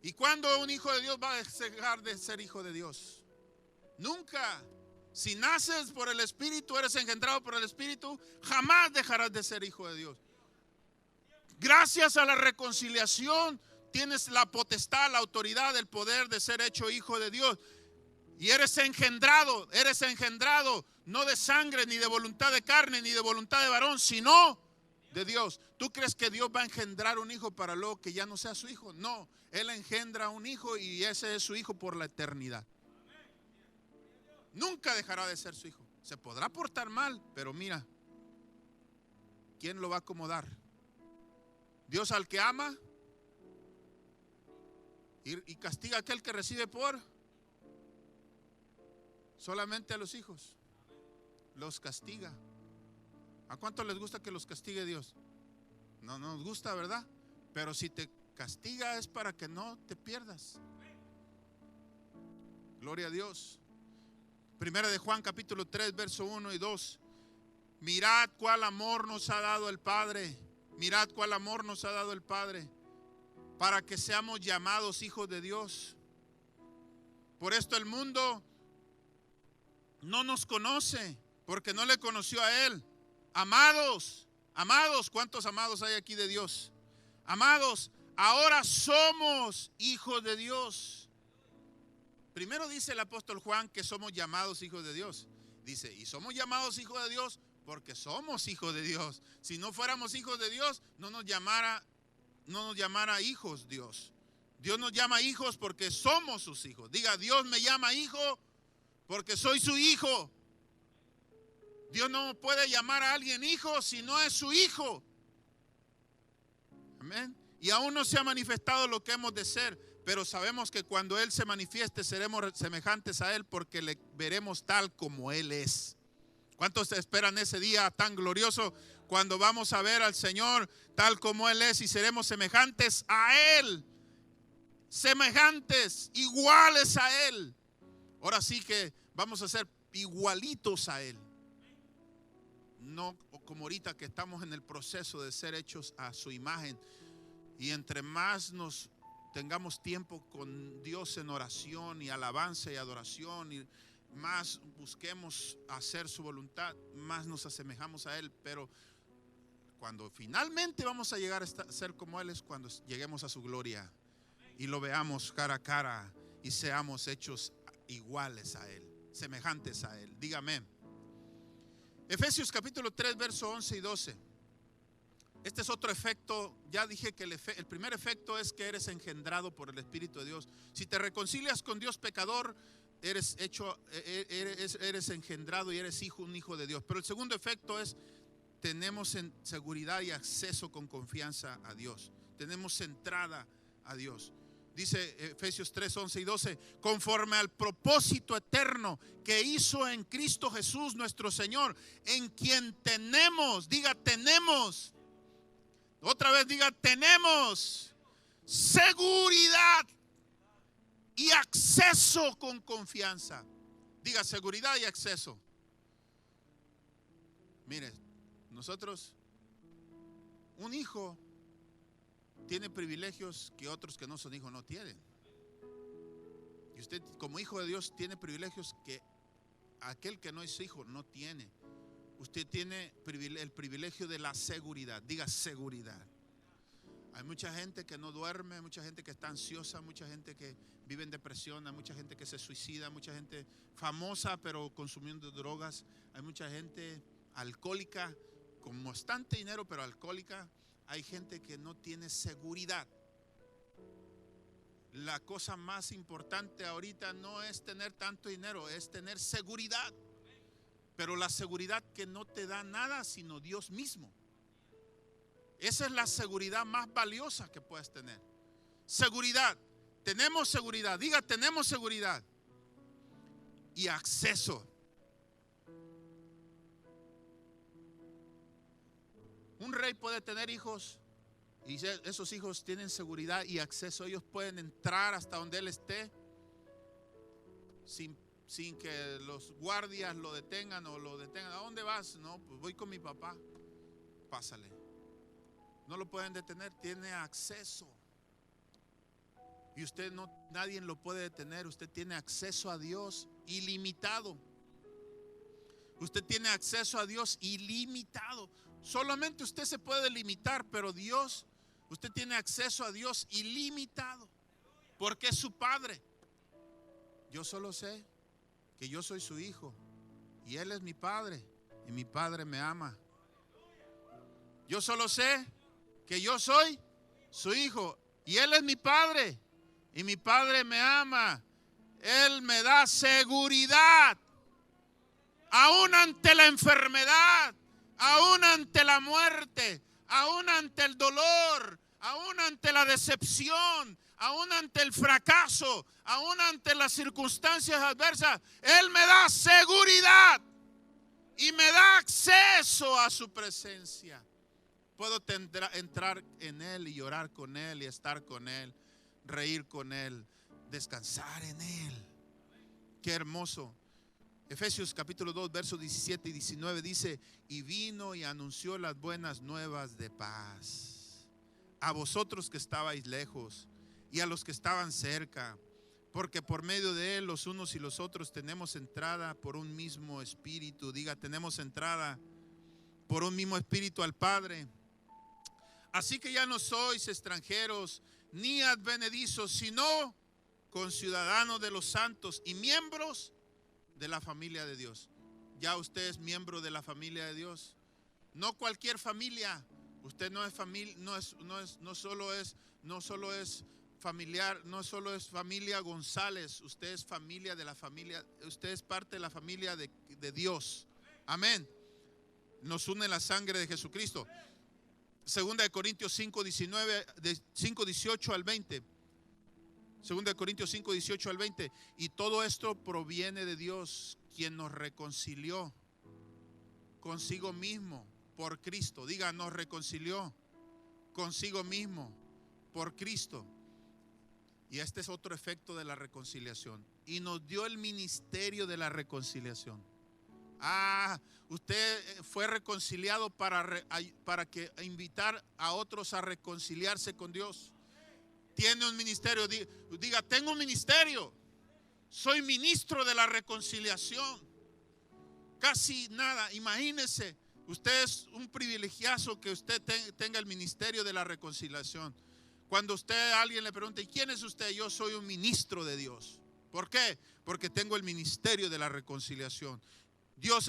¿Y cuándo un hijo de Dios va a dejar de ser hijo de Dios? Nunca. Si naces por el Espíritu, eres engendrado por el Espíritu, jamás dejarás de ser hijo de Dios. Gracias a la reconciliación tienes la potestad, la autoridad, el poder de ser hecho hijo de Dios. Y eres engendrado no de sangre, ni de voluntad de carne, ni de voluntad de varón, sino de Dios. ¿Tú crees que Dios va a engendrar un hijo para luego que ya no sea su hijo? No, Él engendra un hijo y ese es su hijo por la eternidad. Nunca dejará de ser su hijo. Se podrá portar mal, pero mira, ¿quién lo va a acomodar? Dios al que ama y castiga a aquel que recibe por solamente a los hijos. Los castiga. ¿A cuánto les gusta que los castigue Dios? No nos gusta, ¿verdad? Pero si te castiga es para que no te pierdas. Gloria a Dios. Primera de Juan capítulo 3 verso 1 y 2. Mirad cuál amor nos ha dado el Padre. Mirad cuál amor nos ha dado el Padre para que seamos llamados hijos de Dios. Por esto el mundo no nos conoce, porque no le conoció a Él. Amados, amados, ¿cuántos amados hay aquí de Dios? Amados, ahora somos hijos de Dios. Primero dice el apóstol Juan que somos llamados hijos de Dios. Dice, y somos llamados hijos de Dios porque somos hijos de Dios. Si no fuéramos hijos de Dios, no nos llamara hijos Dios. Dios nos llama hijos porque somos sus hijos. Diga, Dios me llama hijo porque soy su hijo. Dios no puede llamar a alguien hijo si no es su hijo. Amén. Y aún no se ha manifestado lo que hemos de ser, pero sabemos que cuando Él se manifieste seremos semejantes a Él porque le veremos tal como Él es. ¿Cuántos esperan ese día tan glorioso cuando vamos a ver al Señor tal como Él es y seremos semejantes a Él? Semejantes, iguales a Él. Ahora sí que vamos a ser igualitos a Él. No como ahorita que estamos en el proceso de ser hechos a su imagen. Y entre más nos tengamos tiempo con Dios en oración y alabanza y adoración, y más busquemos hacer su voluntad, más nos asemejamos a Él. Pero cuando finalmente vamos a llegar a ser como Él es cuando lleguemos a su gloria y lo veamos cara a cara y seamos hechos iguales a Él, semejantes a Él. Dígame. Efesios capítulo 3 verso 11 y 12. Este es otro efecto. Ya dije que el primer efecto es que eres engendrado por el Espíritu de Dios. Si te reconcilias con Dios pecador, eres engendrado y eres un hijo de Dios. Pero el segundo efecto es tenemos seguridad y acceso con confianza a Dios. Tenemos entrada a Dios. Dice Efesios 3, 11 y 12, conforme al propósito eterno que hizo en Cristo Jesús nuestro Señor, en quien tenemos, diga tenemos, otra vez diga tenemos seguridad y acceso con confianza. Diga seguridad y acceso. Mire, nosotros, un hijo tiene privilegios que otros que no son hijos no tienen. Y usted como hijo de Dios tiene privilegios que aquel que no es hijo no tiene. Usted tiene el privilegio de la seguridad. Diga seguridad. Hay mucha gente que no duerme, hay mucha gente que está ansiosa, mucha gente que vive en depresión, hay mucha gente que se suicida, mucha gente famosa pero consumiendo drogas, hay mucha gente alcohólica con bastante dinero pero alcohólica. Hay gente que no tiene seguridad. La cosa más importante ahorita no es tener tanto dinero, es tener seguridad. Pero la seguridad que no te da nada sino Dios mismo. Esa es la seguridad más valiosa que puedes tener. Seguridad. Tenemos seguridad. Diga, tenemos seguridad. Y acceso. Un rey puede tener hijos y esos hijos tienen seguridad y acceso. Ellos pueden entrar hasta donde él esté sin que los guardias lo detengan o lo detengan. ¿A dónde vas? No, pues voy con mi papá. Pásale. No lo pueden detener, tiene acceso. Y usted no, nadie lo puede detener. Usted tiene acceso a Dios ilimitado. Usted tiene acceso a Dios ilimitado. Solamente usted se puede limitar, pero Dios, usted tiene acceso a Dios ilimitado, porque es su Padre. Yo solo sé que yo soy su hijo y Él es mi Padre y mi Padre me ama. Yo solo sé que yo soy su hijo y Él es mi Padre y mi Padre me ama. Él me da seguridad, aún ante la enfermedad, aún ante la muerte, aún ante el dolor, aún ante la decepción, aún ante el fracaso, aún ante las circunstancias adversas. Él me da seguridad y me da acceso a su presencia. Puedo entrar en Él y llorar con Él y estar con Él, reír con Él, descansar en Él. Qué hermoso. Efesios capítulo 2 versos 17 y 19 dice: y vino y anunció las buenas nuevas de paz a vosotros que estabais lejos y a los que estaban cerca, porque por medio de Él los unos y los otros tenemos entrada por un mismo espíritu. Diga, tenemos entrada por un mismo espíritu al Padre. Así que ya no sois extranjeros ni advenedizos, sino conciudadanos de los santos y miembros de la familia de Dios. Ya usted es miembro de la familia de Dios. No cualquier familia. Usted no es familia, no solo es familiar, no solo es familia González. Usted es familia de la familia. Usted es parte de la familia de Dios. Amén. Nos une la sangre de Jesucristo. Segunda de Corintios 5:19, de 5:18 al 20. Segunda de Corintios 5:18 al 20. Y todo esto proviene de Dios, quien nos reconcilió consigo mismo por Cristo. Diga, nos reconcilió consigo mismo por Cristo. Y este es otro efecto de la reconciliación. Y nos dio el ministerio de la reconciliación. Usted fue reconciliado para que invitar a otros a reconciliarse con Dios. Tiene un ministerio. Diga, tengo un ministerio. Soy ministro de la reconciliación. Casi nada. Imagínese, usted es un privilegiazo que usted tenga el ministerio de la reconciliación. Cuando alguien le pregunta, ¿y quién es usted? Yo soy un ministro de Dios. ¿Por qué? Porque tengo el ministerio de la reconciliación.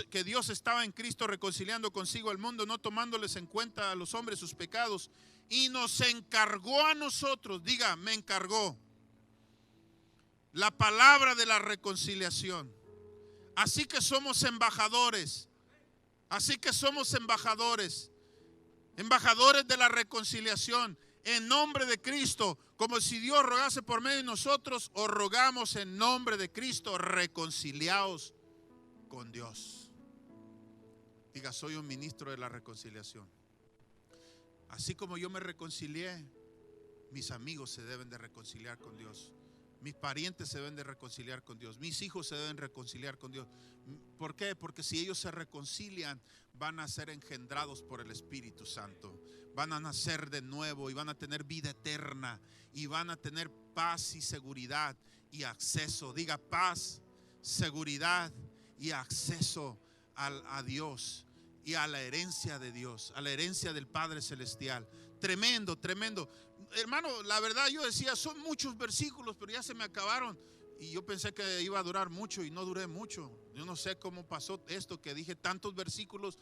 Que Dios estaba en Cristo reconciliando consigo al mundo, no tomándoles en cuenta a los hombres sus pecados, y nos encargó a nosotros. Diga, me encargó la palabra de la reconciliación. Así que somos embajadores. Así que somos embajadores de la reconciliación en nombre de Cristo. Como si Dios rogase por medio de nosotros, os rogamos en nombre de Cristo, reconciliaos con Dios. Diga, soy un ministro de la reconciliación. Así como yo me reconcilié, mis amigos se deben de reconciliar con Dios. Mis parientes se deben de reconciliar con Dios. Mis hijos se deben reconciliar con Dios. ¿Por qué? Porque si ellos se reconcilian, van a ser engendrados por el Espíritu Santo. Van a nacer de nuevo y van a tener vida eterna. Y van a tener paz y seguridad y acceso. Diga, paz, seguridad y acceso a Dios y a la herencia de Dios, a la herencia del Padre Celestial. Tremendo, tremendo. Hermano, la verdad yo decía, son muchos versículos, pero ya se me acabaron. Y yo pensé que iba a durar mucho y no duré mucho. Yo no sé cómo pasó esto, que dije tantos versículos.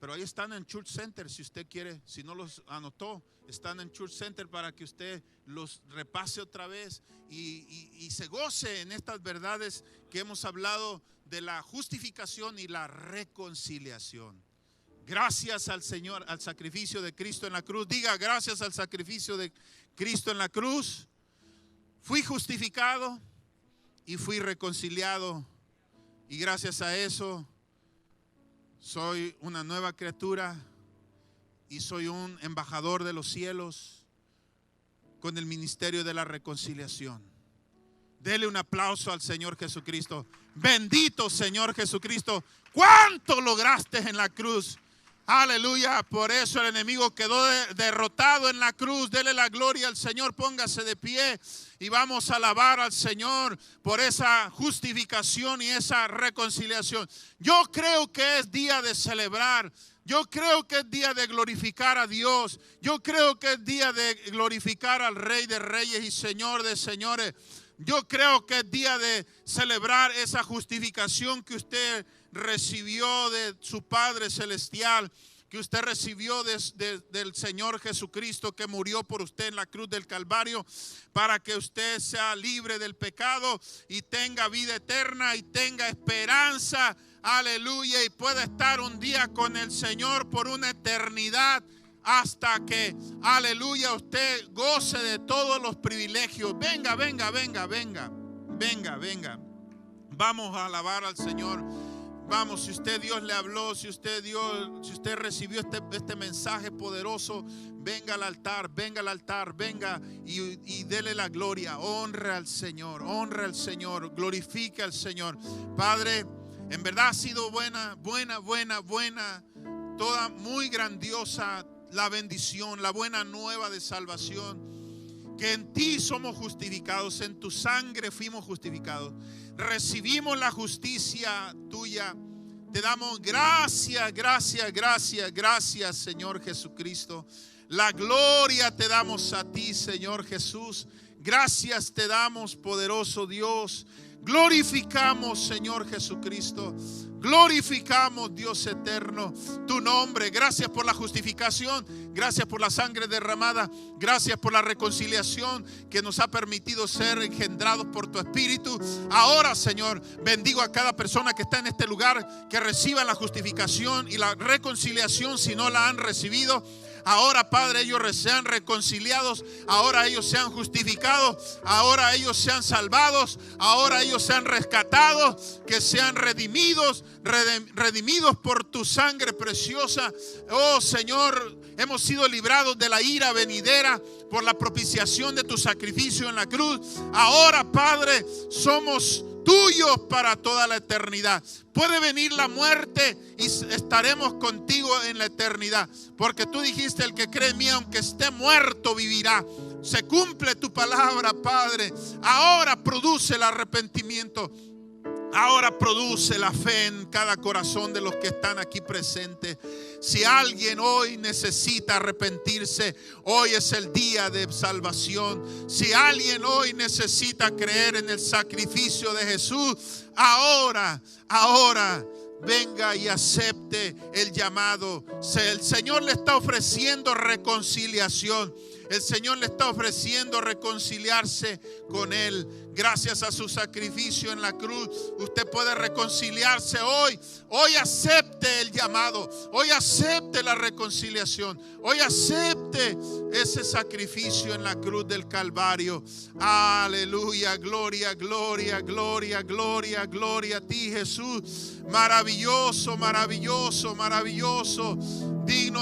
Pero ahí están en Church Center, si usted quiere, si no los anotó, están en Church Center para que usted los repase otra vez y se goce en estas verdades que hemos hablado de la justificación y la reconciliación. Gracias al Señor, al sacrificio de Cristo en la cruz. Diga, gracias al sacrificio de Cristo en la cruz, fui justificado y fui reconciliado. Y gracias a eso soy una nueva criatura y soy un embajador de los cielos con el ministerio de la reconciliación. Dele un aplauso al Señor Jesucristo. Bendito Señor Jesucristo. ¿Cuánto lograste en la cruz? Aleluya. Por eso el enemigo quedó derrotado en la cruz. Dele la gloria al Señor. Póngase de pie y vamos a alabar al Señor por esa justificación y esa reconciliación. Yo creo que es día de celebrar. Yo creo que es día de glorificar a Dios. Yo creo que es día de glorificar al Rey de Reyes y Señor de Señores. Yo creo que es día de celebrar esa justificación que usted recibió de su Padre Celestial, que usted recibió del Señor Jesucristo, que murió por usted en la cruz del Calvario, para que usted sea libre del pecado y tenga vida eterna y tenga esperanza, aleluya, y pueda estar un día con el Señor por una eternidad, hasta que, aleluya, usted goce de todos los privilegios. Venga, venga, venga, venga, venga, venga. Vamos a alabar al Señor. Vamos, si usted Dios le habló, si usted recibió este mensaje poderoso, venga al altar, venga y dele la gloria. Honra al Señor, glorifique al Señor. Padre, en verdad ha sido buena, toda muy grandiosa la bendición, la buena nueva de salvación, que en ti somos justificados, en tu sangre fuimos justificados. Recibimos la justicia tuya. Te damos gracias, Señor Jesucristo. La gloria te damos a ti, Señor Jesús. Gracias te damos, poderoso Dios. Glorificamos, Señor Jesucristo. Glorificamos, Dios eterno, tu nombre. Gracias por la justificación. Gracias por la sangre derramada. Gracias por la reconciliación que nos ha permitido ser engendrados por tu Espíritu. Ahora, Señor, bendigo a cada persona que está en este lugar, que reciba la justificación y la reconciliación si no la han recibido. Ahora, Padre, ellos sean reconciliados. Ahora ellos sean justificados. Ahora ellos sean salvados. Ahora ellos sean rescatados. Que sean redimidos por tu sangre preciosa. Oh Señor, hemos sido librados de la ira venidera por la propiciación de tu sacrificio en la cruz. Ahora, Padre, somos tuyos para toda la eternidad. Puede venir la muerte y estaremos contigo en la eternidad, porque tú dijiste: el que cree en mí, aunque esté muerto, vivirá. Se cumple tu palabra, Padre. Ahora produce el arrepentimiento. Ahora produce la fe en cada corazón de los que están aquí presentes. Si alguien hoy necesita arrepentirse, hoy es el día de salvación. Si alguien hoy necesita creer en el sacrificio de Jesús, ahora venga y acepte el llamado. El Señor le está ofreciendo reconciliación. El Señor le está ofreciendo reconciliarse con Él. Gracias a su sacrificio en la cruz, usted puede reconciliarse hoy. Hoy acepte el llamado. Hoy acepte la reconciliación. Hoy acepte ese sacrificio en la cruz del Calvario. Aleluya, gloria, gloria, gloria, gloria, gloria a ti, Jesús. Maravilloso, maravilloso, maravilloso. Digno